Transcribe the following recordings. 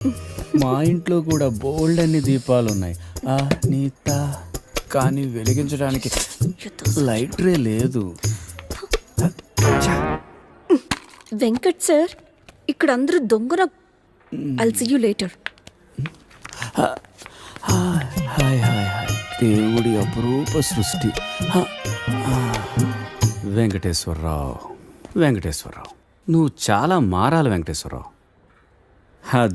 మా ఇంట్లో కూడా బోల్డ్ అన్ని దీపాలు ఉన్నాయి నీత, కానీ వెలిగించడానికి లైటరే లేదు. వెంకట్ సార్, ఇక్కడ అందరూ దొంగన. I'll see you later. Hi hi hi hi, దేవుడి అపురూప సృష్టి. వెంకటేశ్వరరావు, వెంకటేశ్వరరావు, నువ్వు చాలా మారాలి వెంకటేశ్వరరావు.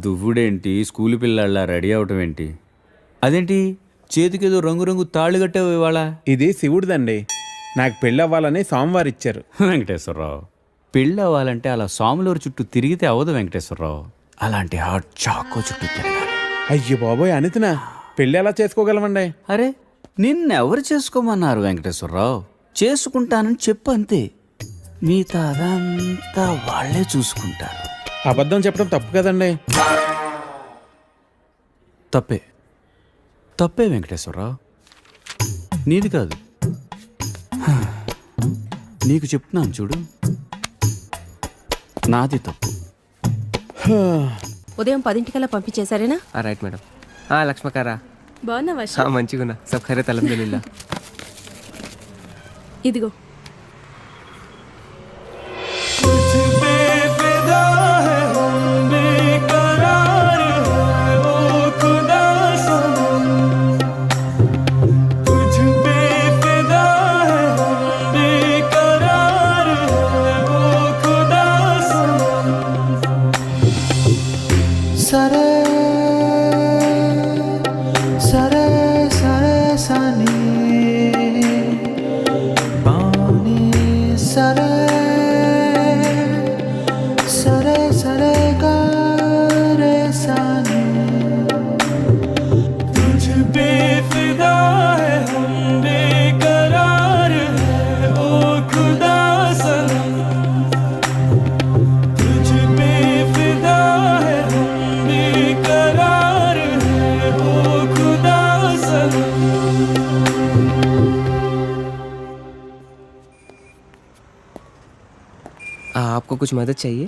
దువ్వుడేంటి, స్కూల్ పిల్లల్లా రెడీ అవటం ఏంటి? అదేంటి చేతికేదో రంగురంగు తాళ్ళు కట్టావు ఇవాళ? ఇది శివుడిదండి, నాకు పెళ్ళి అవ్వాలని స్వామివారు ఇచ్చారు. వెంకటేశ్వరరావు, పెళ్ళి అవ్వాలంటే అలా స్వాములూరు చుట్టూ తిరిగితే అవ్వదు వెంకటేశ్వరరావు. అలాంటి హాట్ చాకో చుట్టూ తిరగాలి. అయ్యో బాబోయ్ అనితనా, పెళ్ళి ఎలా చేసుకోగలమండి? అరే నిన్నెవరు చేసుకోమన్నారు వెంకటేశ్వరరావు? చేసుకుంటానని చెప్పు అంతే, మిగతా అదంతా వాళ్ళే చూసుకుంటారు. అబద్ధం చెప్పడం తప్పు కదండి. తప్పే, తప్పే వెంకటేశ్వరరావు, నీది కాదు. నీకు చెప్తున్నాను చూడు, నాది తప్పు. ఉదయం 10 పంపించేశారేనా? Right madam. లక్ష్మకారా బాగున్నావా? మంచిగున్నా, సబ్ ఖైరత్ అల్హమ్దులిల్లా. ఇదిగో आपको कुछ मदद चाहिए?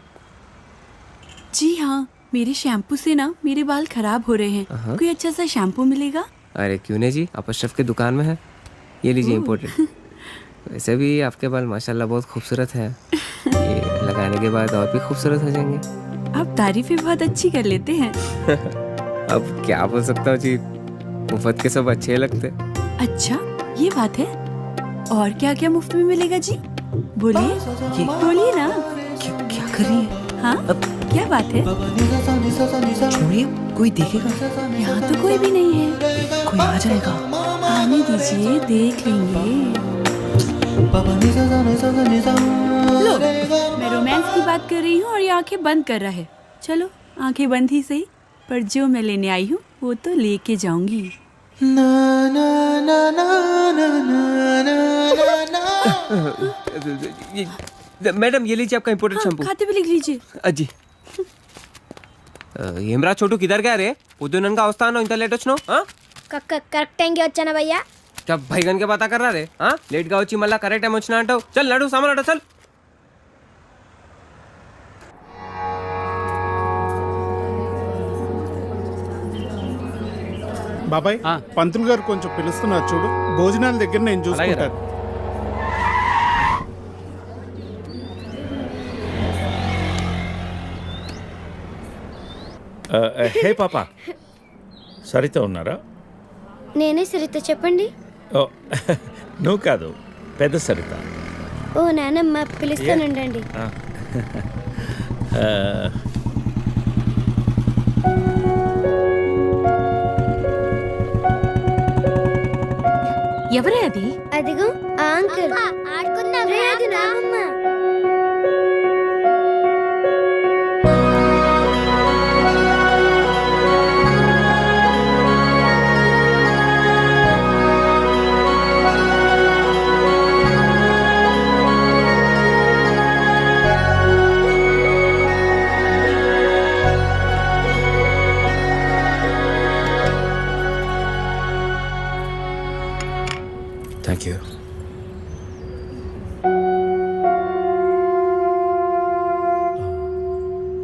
जी हाँ, मेरे शैम्पू से ना मेरे बाल खराब हो रहे हैं। कोई अच्छा सा शैम्पू मिलेगा? अरे क्यों नहीं जी, आप अशरफ की दुकान में है, ये लीजिए इम्पोर्टेड। वैसे भी आपके बाल माशाल्लाह बहुत खूबसूरत है, ये लगाने के बाद और भी खूबसूरत हो जाएंगे। आप तारीफें बहुत अच्छी कर लेते हैं। अब क्या बोल सकता हूँ जी, मुफ्त के सब अच्छे लगते। अच्छा ये बात है, और क्या क्या मुफ्त में मिलेगा जी? बोलिए बोलिए ना। क्या कर रही है? हाँ क्या बात है? छोड़िए, कोई देखेगा। यहाँ तो कोई भी नहीं है। कोई आ जाएगा। आने दीजिए, देख लेंगे। लो, मैं रोमांस की बात कर रही हूँ और ये आंखें बंद कर रहा है। चलो आंखें बंद ही सही, पर जो मैं लेने आई हूँ वो तो लेके जाऊंगी। मैडम ये लीजिए आपका इम्पोर्टेड शैम्पू। खाते भी लिख लीजिए। అజ్జి ఏమ్రా చోటు కిదర్ గా రే, పొద్దుననగా వస్తాను ఇంత లేట్ వచ్చినావు? కరెక్ట్ టైంకి వచ్చానా భయ్యా? జబ్ భైగన్ కే బతా కర్ రా రే, లేట్ గా వచ్చి మళ్ళా కరెక్ట్ టైం వచ్చినా అంటావు. చల్ నడు, సామాన్ అట చల్. బాబాయ్ పంతులు గారు కొంచెం పిలుస్తున్నారు చూడు, భోజనాల దగ్గర నేను చూసుకుంటాను. హే పాప, సరిత ఉన్నారా? నేనే సరిత, చెప్పండి. ఓ నువ్వు కాదు, పెద్ద సరిత. ఓ నానమ్మ, పిలుస్తానండి. ఎవరే అది? అదిగో ఆ అంకుల్. ఆడుకుందాం. అది నానమ్మ. Thank you.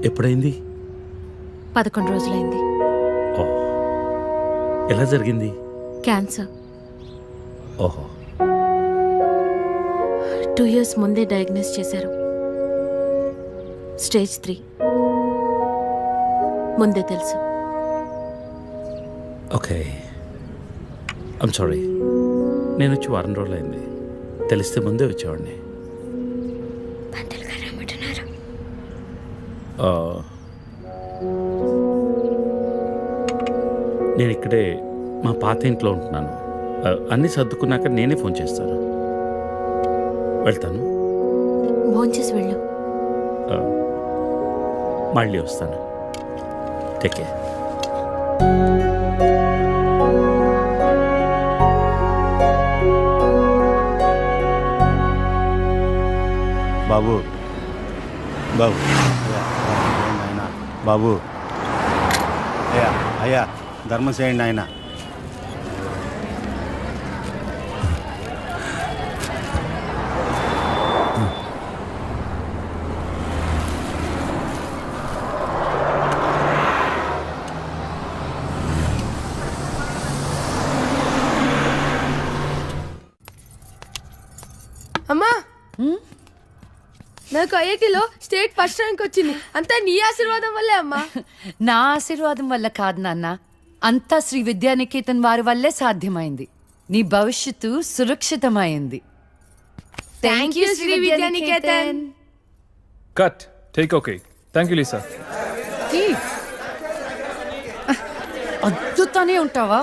ఎప్పుడైంది? 11 రోజులైంది. ఓ, ఎలా జరిగింది? క్యాన్సర్. ఓహో, 2 years ముందే డయాగ్నోస్ చేశారు. స్టేజ్ 3. ముందే తెలుసు. ఓకే. I'm sorry. నేను వచ్చి వారం రోజులైంది. తెలిస్తే ముందే వచ్చేవాడిని. ఆ, నేను ఇక్కడే మా పాత ఇంట్లో ఉంటున్నాను. అన్నీ సర్దుకున్నాక నేనే ఫోన్ చేస్తాను. వెళ్తాను. భోంచేసి వెళ్ళు. మళ్ళీ వస్తాను. Take care. బాబు బాబు ఆయన బాబు అయ్యా అయ్యా ధర్మం చేయండి ఆయన. అమ్మా నాకు ఐఐటీలో స్టేట్ ఫస్ట్ ర్యాంక్ వచ్చింది. అంతా నీ ఆశీర్వాదం వల్లే అమ్మా. నా ఆశీర్వాదం వల్ల కాదు నాన్న, అంతా శ్రీ విద్యానికేతన్ వారి వల్లే సాధ్యమైంది. నీ భవిష్యత్తు సురక్షితమైంది. Thank you Shri Vidyanikethan. Cut take okay. Thank you Lisa. అద్దుతానే ఉంటావా?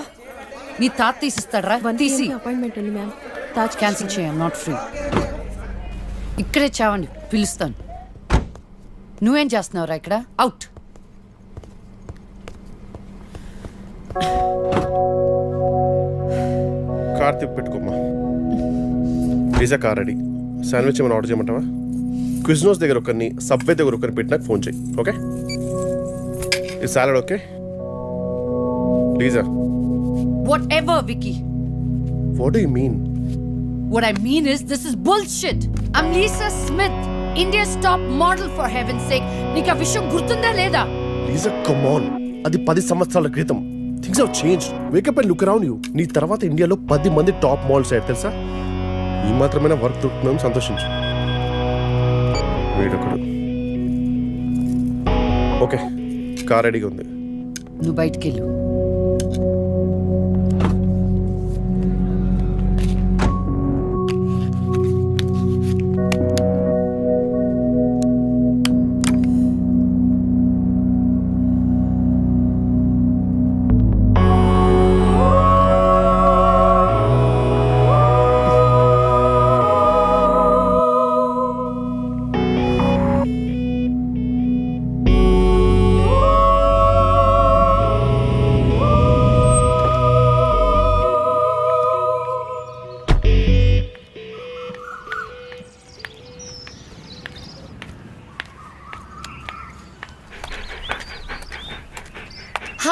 నీ తాత తీసిస్తాడరా? తీసి అపాయింట్మెంట్ ఉంది మ్యామ్. తాజ్ క్యాన్సిల్ చేయం, నాట్ ఫ్రీ. ఇక్కడే చావండి, పిలుస్తాను. నువ్వేం చేస్తున్నావురా ఇక్కడ? అవుట్. కార్ తిప్పి పెట్టుకోమ్మా. Pizza car ready. శాండ్విచ్ ఏమైనా ఆర్డర్ చేయమంటావా? క్విజ్నోస్ దగ్గర ఒకరిని, సబ్వే దగ్గర ఒకరిని పెట్టి నాకు ఫోన్ చేయి. ఓకే? ఈ salad okay? లీజా. Whatever, Vicky. What do you mean? What I mean is, this is bullshit. I'm Lisa Smith, India's top model, for heaven's sake. నీకు ఆ విషయం గుర్తుందా లేదా? లీజా కమ్ ఆన్. అది 10 సంవత్సరాల క్రితం. Things have changed. Wake up and look around you. నీ తర్వాత ఇండియాలో 10 మంది టాప్ మోడల్స్ అయ్యారు తెలుసా? ఈ మాత్రమైనా వర్క్ దొరుకుతుందని సంతోషించు. వీడొకడు. ఓకే, కార్ రెడీగా ఉంది. నువ్వు బయటికి వెళ్ళు.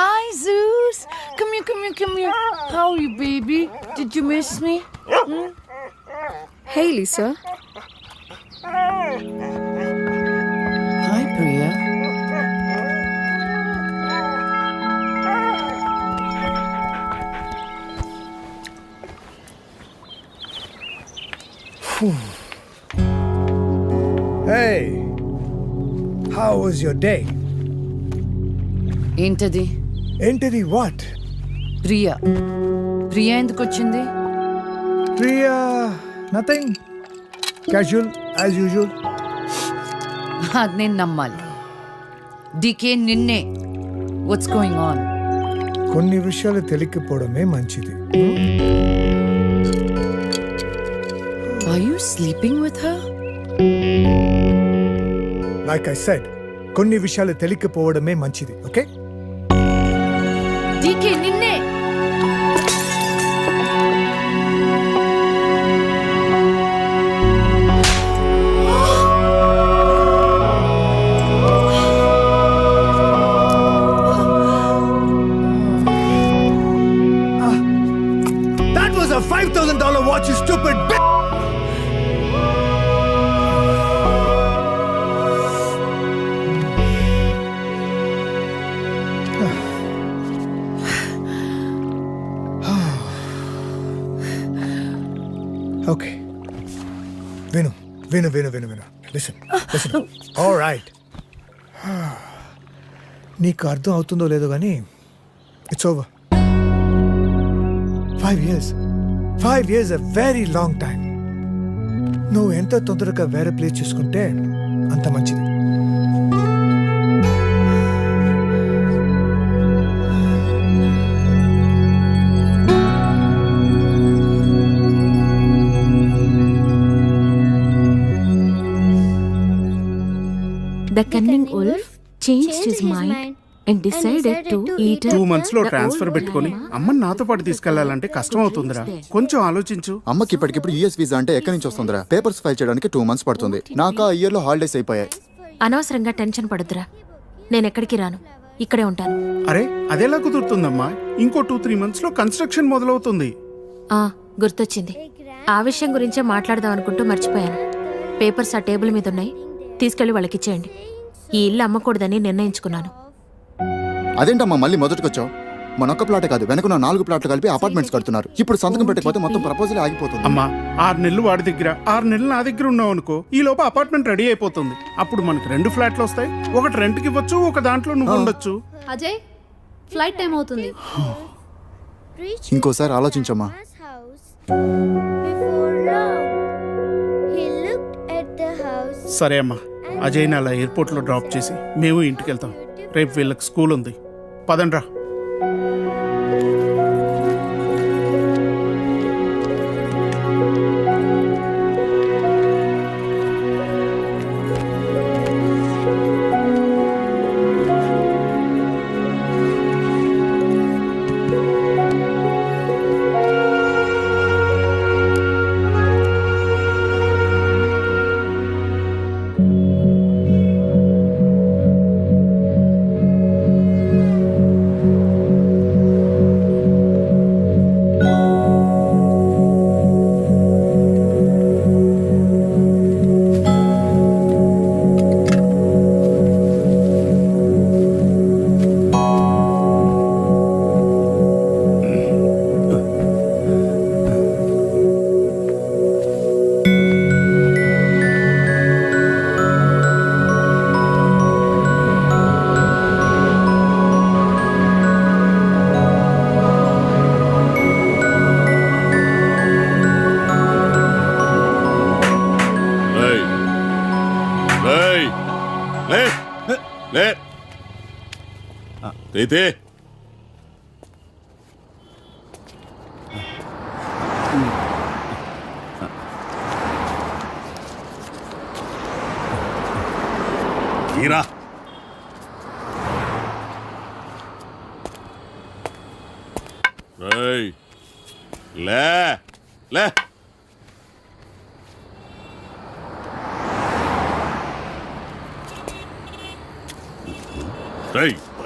Hi, Zeus. Come here, come here, come here. How are you, baby? Did you miss me? Hey, Lisa. Hi, Priya. Hey, how was your day? ఏంటది? Entity what? ప్రియా. ప్రియా ఎందుకు వచ్చింది? Priya, nothing. Casual as usual. అది నేను నమ్మాలి. DK నిన్నే. What's going on? కొన్ని విషయాలు తెలియకపోవడమే మంచిది. Are you sleeping with her? Like I said, కొన్ని విషయాలు తెలియకపోవడమే మంచిది. ఓకే? డీకే నిన్నే. That was a $5,000 watch, you stupid bitch! Okay విను విను విను విను విను లిసన్ లిసన్ ఆల్ రైట్ నీకు అర్థం అవుతుందో లేదో కానీ it's over 5 years a very long time. నువ్వు ఎంత తొందరగా వేరే ప్లేస్ చూసుకుంటే అంత మంచిది. The cunning wolf changed his mind and decided to eat 2 months లో ట్రాన్స్ఫర్ పెట్టుకొని అమ్మని నాతో పాటు తీసుకెళ్లాలంటే కష్టం అవుతుందిరా. కొంచెం ఆలోచించు. అమ్మకి ఇప్పటికిప్పుడు యూఎస్ వీసా అంటే ఎక్కడి నుంచి వస్తుందిరా? పేపర్స్ ఫైల్ చేయడానికి 2 months పడుతుంది. నాకు ఆ ఇయర్ లో హాలిడేస్ అయిపోయాయి. అనవసరంగా టెన్షన్ పడుతురా. నేను ఎక్కడికి రాను, ఇక్కడే ఉంటాను. అరే అదెలా కుదురుతుందమ్మా? ఇంకో 2-3 months లో కన్స్ట్రక్షన్ మొదలవుతుంది. గుర్తొచ్చింది. ఆ విషయం గురించే మాట్లాడదాం అనుకుంటూ మర్చిపోయాను. పేపర్స్ ఆ టేబుల్ మీద ఉన్నాయి, తీసుకెళ్లి వాళ్ళకి ఇచ్చేయండి. ఈ ఇల్లు అమ్మకూడదని నిర్ణయించుకున్నాను. అదేంటమ్మా మళ్ళీ మొదటికొచ్చావు? మనొక్క ప్లాట్ కాదు, వెనక 4 ప్లాట్లు కలిపి అపార్ట్మెంట్స్ కడుతున్నారు. ఇప్పుడు సంతకం పెట్టకపోతే మొత్తం ప్రపోజల్ ఆగిపోతుంది. అమ్మా 6 నెలలు వాడి దగ్గర, 6 నెలలు నా దగ్గర ఉన్నావు అనుకో, ఈ లోపు అపార్ట్మెంట్ రెడీ అయిపోతుంది. అప్పుడు మనకి 2 ఫ్లాట్లు వస్తాయి. ఒకటి రెంట్కి ఇవ్వచ్చు, ఒక దాంట్లో నువ్వు ఉండొచ్చు. అజయ్ ఫ్లైట్ టైం అవుతుంది. ఇంకోసారి ఆలోచించమ్మా. సరే అమ్మా, అజయ్ని అలా ఎయిర్పోర్ట్లో డ్రాప్ చేసి మేము ఇంటికి వెళ్తాం. రేపు వీళ్ళకి స్కూల్ ఉంది. పదండ్రా.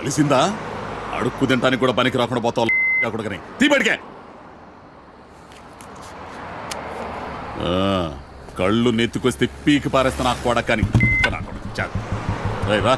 కలిసిందా? అడుక్కు తింటానికి కూడా పనికి రాకుండా పోతావు. తీపడికే కళ్ళు నెత్తుకొస్తే పీకి పారేస్తా నాకు కూడా. కానీ రా.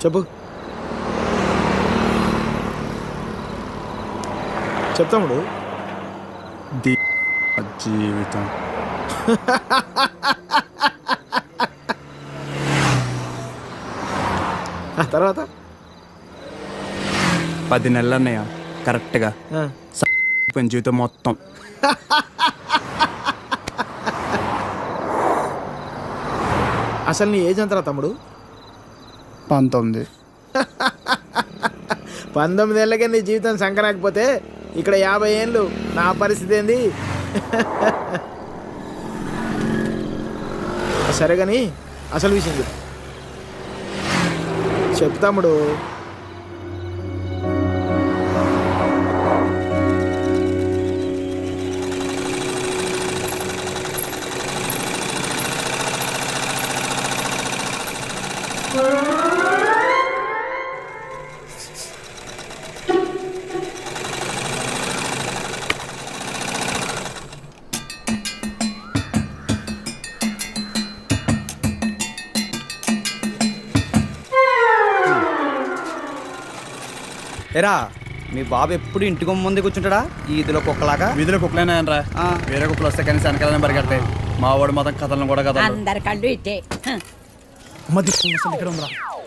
చెప్పు. చెప్తాముడు. జీవితం తర్వాత 10 నెలలు అన్నయ్య కరెక్ట్గా జీవితం మొత్తం. అసలు నీ ఏజ్ ఎంతరా తమ్ముడు? 19. 19 ఏళ్ళకే నీ జీవితం సంకరాకపోతే ఇక్కడ 50 ఏళ్ళు నా పరిస్థితి ఏంది? సరే కానీ అసలు విషయం చెప్తాముడు. ఎరా మీ బాబు ఎప్పుడు ఇంటికి ముందే కూర్చుంటాడా ఈదిలో కుక్కలాగా? వీధిలో కుక్కలేనాయనరా, వేరే కుక్కలు వస్తే కనీసం వెనకాలనే పరిగెడతాయి. మా వాడు మొత్తం కథలను కూడా కథలు. అందరి కళ్ళు ఇట్టే.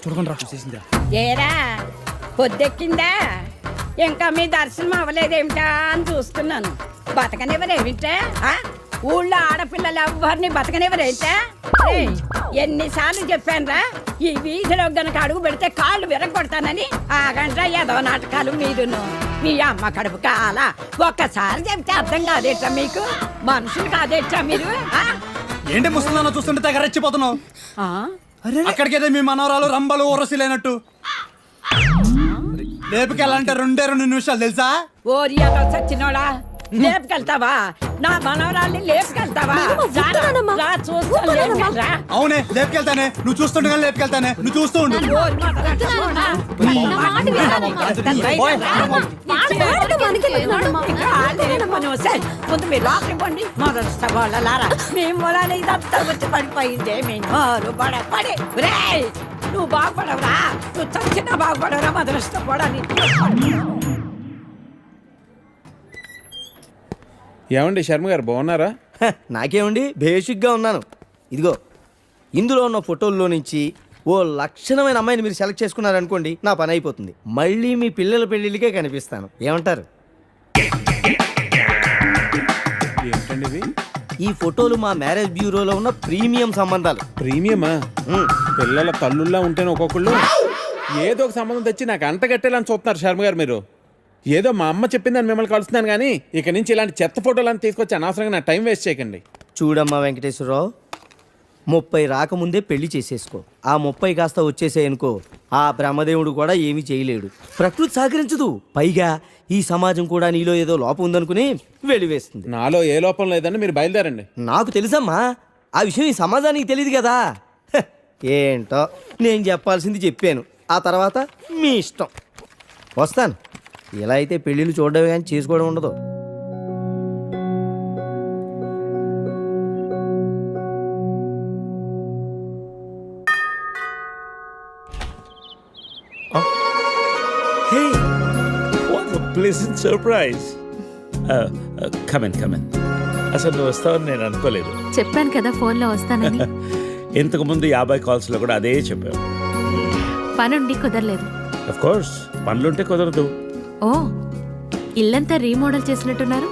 చూడకుండా రా, చూసేసిందిరా. ఏరా పొద్దెక్కిందా? ఇంకా మీ దర్శనం అవ్వలేదేమిటా అని చూస్తున్నాను. బతకనివ్వరేమిటా? ఊళ్ళో ఆడపిల్లలు ఎవరిని బతకనివ్వరేంటా? ఎన్నిసార్లు చెప్పానురా, ఈ వీధిలో గనక అడుగు పెడితే కాళ్ళు విరగొడతానని. ఆగండ్రా ఏదో నాటకాలు మీరును. మీ అమ్మ కడుపు కాల ఒక్కసారి చెప్తే అర్థం కాదేట్రా మీకు? మనుషులు కాదేట్రా మీరు? ఏంటి ముసలిదాన్ని చూస్తుంటే తెగ రెచ్చిపోతున్నావు? అక్కడికైతే మీ మనవరాలు రంబలు ఊరసి లేనట్టు లేపుకెళ్ళాలంటే 2 నిమిషాలు తెలుసా? ఓరియాతో చచ్చినోడా, లేపుకెళ్తావా? నా మనవరాల్ని లేపుకెళ్తావా? అవునే లేపుకెళ్తానే, నువ్వు చూస్తుండగా లేపుకెళ్తానే, నువ్వు చూస్తూ ఉండు. ముందు మీరు లోపలికి పండి. మొదటి వాళ్ళలారా మీ మూలాన్ని ఇదంతా వచ్చి పడిపోయిందే. పడి నువ్వు బాగుపడవురా, నువ్వు చచ్చినా బాగుపడవురా. మొదలష్టపడాలి. ఏమండి శర్మ గారు బాగున్నారా? నాకేమండి, బేసిక్గా ఉన్నాను. ఇదిగో ఇందులో ఉన్న ఫోటోల్లో నుంచి ఓ లక్షణమైన అమ్మాయిని మీరు సెలెక్ట్ చేసుకున్నారనుకోండి, నా పని అయిపోతుంది. మళ్ళీ మీ పిల్లల పెళ్ళిళ్ళకే కనిపిస్తాను. ఏమంటారు? ఏంటండి ఇది? ఈ ఫోటోలు మా మ్యారేజ్ బ్యూరోలో ఉన్న ప్రీమియం సంబంధాలు. ప్రీమియమా? పిల్లల తల్లుల్లా ఉంటేనే ఒక్కొక్కళ్ళు ఏదో ఒక సంబంధం తెచ్చి నాకు అంట కట్టేలా చూస్తున్నారు శర్మ గారు మీరు. ఏదో మా అమ్మ చెప్పిందని మిమ్మల్ని కలుస్తున్నాను కానీ ఇక నుంచి ఇలాంటి చెత్త ఫోటోలను తీసుకొచ్చి అనవసరంగా నా టైం వేస్ట్ చేయకండి. చూడమ్మా వెంకటేశ్వరరావు, 30 రాకముందే పెళ్లి చేసేసుకో. ఆ 30 కాస్త వచ్చేసేయనుకో, ఆ బ్రహ్మదేవుడు కూడా ఏమీ చేయలేడు. ప్రకృతి సహకరించదు. పైగా ఈ సమాజం కూడా నీలో ఏదో లోపం ఉందనుకుని వెలివేస్తుంది. నాలో ఏ లోపం లేదని మీరు బయలుదేరండి. నాకు తెలుసమ్మా, ఆ విషయం ఈ సమాజానికి తెలియదు కదా. ఏంటో నేను చెప్పాల్సింది చెప్పాను, ఆ తర్వాత మీ ఇష్టం. వస్తాను. ఇలా అయితే పెళ్ళిళ్ళు చూడడమే కానీ చేసుకోవడం ఉండదు. Hey, what a pleasant surprise. Come in. అసలు నువ్వు వస్తావని నేను అనుకోలేదు. చెప్పాను కదా ఫోన్లో వస్తానని. ఇంతకు ముందు 50 కాల్స్లో కూడా అదే చెప్పావు. పనుండి కుదరలేదు. ఆఫ్ కోర్స్ పనులుంటే కుదరదు. ఓ, ఇల్లంతా రీమోడల్ చేసినట్టున్నారు.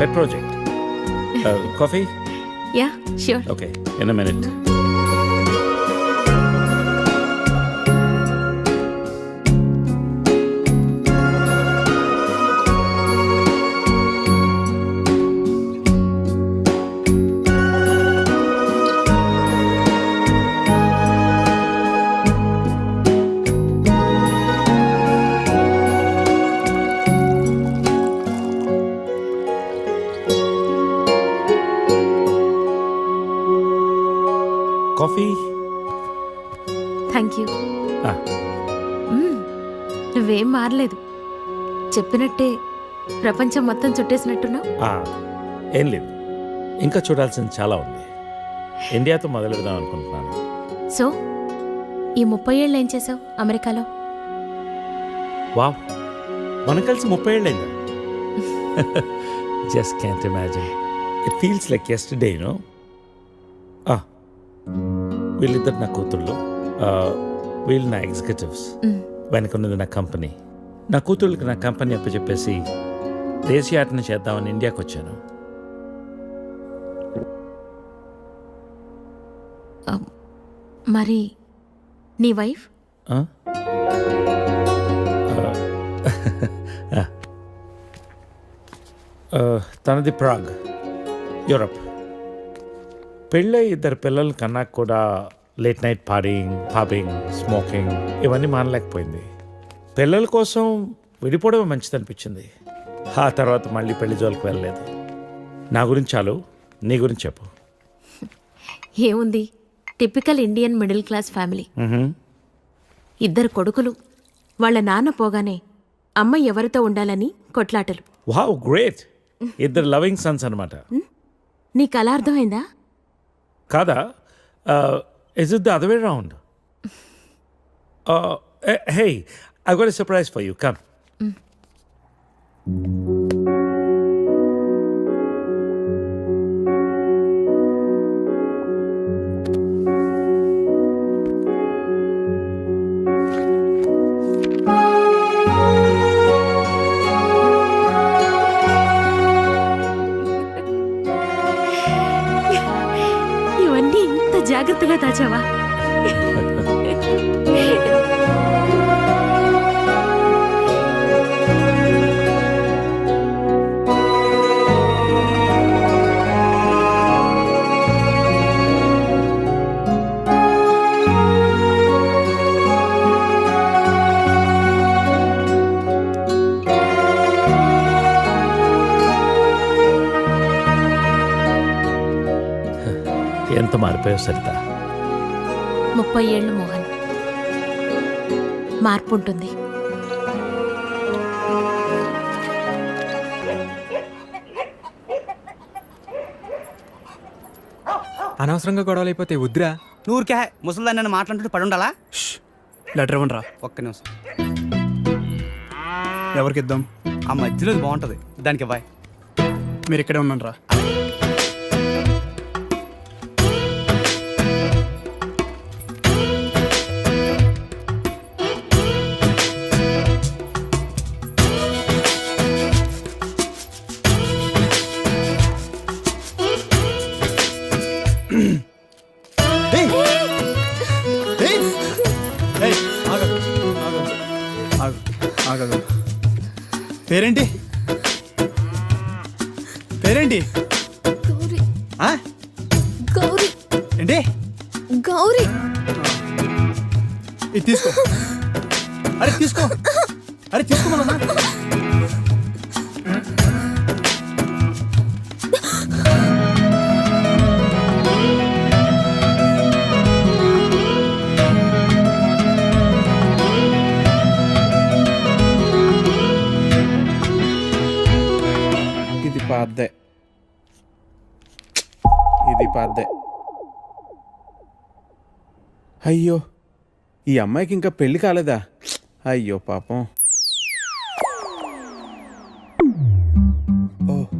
పెట్ project. Coffee? Yeah sure. Okay, in a minute. Coffee? Thank you. నువ్వేం మారలేదు. చెప్పినట్టే ప్రపంచం మొత్తం చుట్టేసినట్టున్నావు. ఏం లేదు, ఇంకా చూడాల్సింది చాలా ఉంది. ఇండియాతో మొదలెడదాం అనుకుంటున్నాను. సో ఈ 30 ఏళ్ళు ఏం చేసావు అమెరికాలో? వావ్, మనం కలిసి 30 ఏళ్ళైందా? Just can't imagine. It feels like yesterday, no? వీళ్ళిద్దరు నా కూతుళ్ళు, వీళ్ళు నా ఎగ్జిక్యూటివ్స్. వెనకున్నది నా కంపెనీ. నా కూతుళ్ళకి నా కంపెనీ అప్పచెప్పేసి దేశీయాటన చేద్దామని ఇండియాకి వచ్చాను. మరి నీ వైఫ్? తనది ప్రాగ్, యూరప్. పెళ్ళై 2 పిల్లలు కన్నా కూడా late night partying, pubbing, smoking ఇవన్నీ మానలేకపోయింది. పిల్లల కోసం విడిపోవడం మంచిది అనిపించింది. ఆ తర్వాత మళ్ళీ పెళ్లి జోలికి వెళ్ళలేదు. నా గురించి చాలు, నీ గురించి చెప్పు. ఏముంది, typical Indian middle class family. 2 కొడుకులు. వాళ్ళ నాన్న పోగానే అమ్మ ఎవరితో ఉండాలని కొట్లాటలు. Wow, great. 2 లవింగ్ సన్స్ అనమాట. నీకు అలా అర్థమైందా? కాదా? Is it the other way round? Hey, I got a surprise for you. Come. ఇవన్నీ ఇంత జాగ్రత్తగా దాచావా? ఎంత మారిపోయావు సరిత. 30 ఏళ్ళు మోహన్. మార్పు ఉంటుంది. అనవసరంగా గొడవలు అయిపోతే వద్దురా. నూరికే ముసలిదాన్ని నన్ను మాట్లాడుతూ పడి ఉండాలా? లెటర్ ఇవ్వండి రా. ఒక్క నిమిషం. ఎవరికి ఇద్దాం? ఆ మధ్యలో బాగుంటుంది, దానికి ఇవ్వాలి. మీరు ఇక్కడే ఉన్నాను రా. పేరేంటి? పేరేంటి? గౌరీ. ఆ? గౌరీ. ఏంటి? గౌరీ. ఇది తీసుకో. అరే తీసుకో. అరే తీసుకోమన్నా. ఇది పాద్దే. అయ్యో, ఈ అమ్మాయికి ఇంకా పెళ్లి కాలేదా? అయ్యో పాపం.